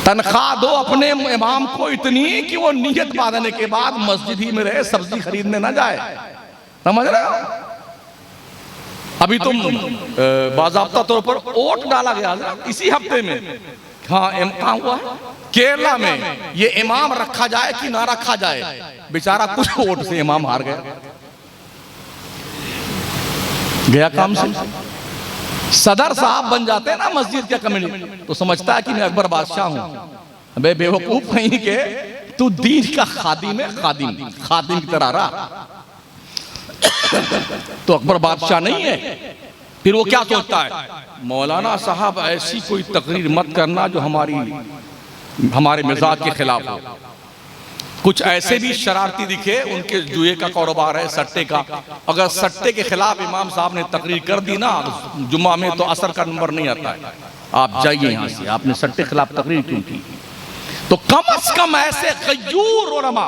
तनख्वाह दो अपने इमाम को इतनी कि वो नियत बांधने के बाद मस्जिद ही में रहे, सब्जी खरीदने ना जाए। समझ रहे हो? अभी तुम बाज़ाब्ता तौर पर वोट डाला गया इसी हफ्ते में। हाँ, कहाँ हुआ है? केरला में। ये इमाम रखा जाए कि ना रखा जाए, बेचारा कुछ वोट से इमाम हार गया काम से। सदर साहब बन जाते हैं ना मस्जिद के कमेटी, तो समझता है कि मैं अकबर बादशाह हूं। अबे बेवकूफ नहीं के तू दीन का खादिम है, खादिम की तरह रहा। तो अकबर बादशाह नहीं है। फिर वो क्या सोचता है, मौलाना साहब ऐसी कोई तकरीर मत करना जो हमारे मिजाज के खिलाफ हो। कुछ ऐसे भी शरारती दिखे, उनके जुए का कारोबार है, सट्टे का। अगर सट्टे के खिलाफ इमाम साहब ने तकरीर कर दी ना जुम्मा में, तो असर का नंबर नहीं आता है। आप जाइए यहाँ से, आपने सट्टे के खिलाफ तकरीर क्यों की? तो कम से कम ऐसे गयूर उलमा,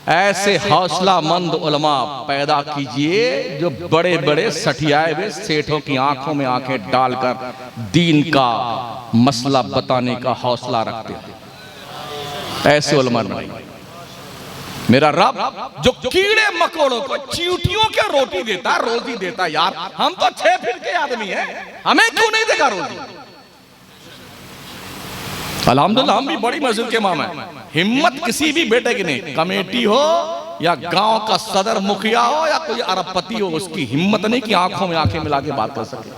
ऐसे हौसलामंद उलमा पैदा कीजिए जो बड़े बड़े सठियाए हुए सेठों की आंखों में आंखें डालकर दीन का मसला बताने का हौसला रखते हैं। ऐसे उलमा नहीं। मेरा रब जो कीड़े मकोड़ों को चींटियों के रोटी देता, रोजी देता, यार हम तो 6 फीट के आदमी हैं, हमें क्यों नहीं देगा रोजी? अल्हम्दुलिल्लाह हम भी बड़ी मस्जिद के इमाम हैं। हिम्मत किसी भी बेटे की नहीं, कमेटी हो या गांव का सदर मुखिया हो या कोई अरबपति हो, उसकी हिम्मत नहीं कि आंखों में आंखें मिला के बात कर सके।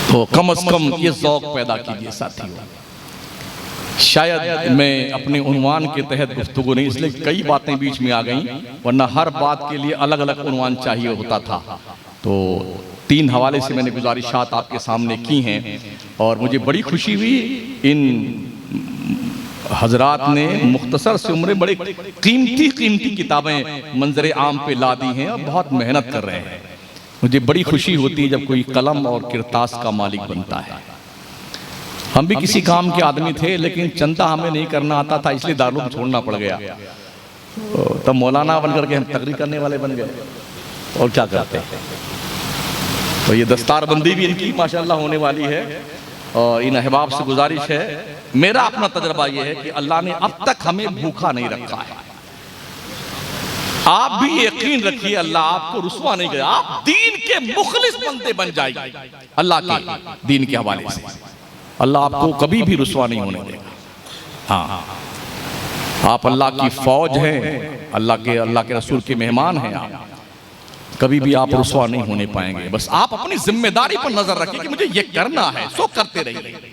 तो कम से कम ये ज़ौक़ पैदा कीजिए साथियों। शायद मैं अपने उन्वान के तहत गुफ्तगू नहीं, इसलिए कई बातें बीच में आ गई, वरना हर बात के लिए अलग अलग उन्वान चाहिए होता था। तो 3 हवाले से मैंने गुजारिशात आपके सामने की हैं और मुझे बड़ी खुशी हुई। इन हजरात ने मुख्तसर से उम्र बड़े कीमती किताबें मंजर आम पे ला दी हैं और बहुत मेहनत कर रहे हैं। मुझे बड़ी खुशी होती है जब कोई कलम और किरतास का मालिक बनता है। हम भी किसी काम के आदमी थे, लेकिन चंदा हमें नहीं करना आता था, इसलिए दारुल छोड़ना पड़ गया। तब मौलाना बनकर के हम तकरीर करने वाले बन गए, और क्या करते हैं। तो ये दस्तारबंदी भी इनकी माशाअल्लाह होने वाली है। और इन अहबाब से गुजारिश है, मेरा अपना तजर्बा ये है कि अल्लाह ने अब तक हमें भूखा नहीं रखा है। आप भी यकीन रखिए, अल्लाह आपको रुसवा नहीं करेगा। आप दीन के मुखलिस बंदे बन जाएंगे अल्लाह के दीन के हवाले से। अल्लाह आपको कभी भी रुसवा नहीं होने देगा। हाँ, आप अल्लाह की फौज हैं, अल्लाह के रसूल के मेहमान हैं। आप कभी भी आप रुसवा नहीं होने पाएंगे। बस आप अपनी जिम्मेदारी पर नजर रखिए कि मुझे ये करना है, सो करते रहिए।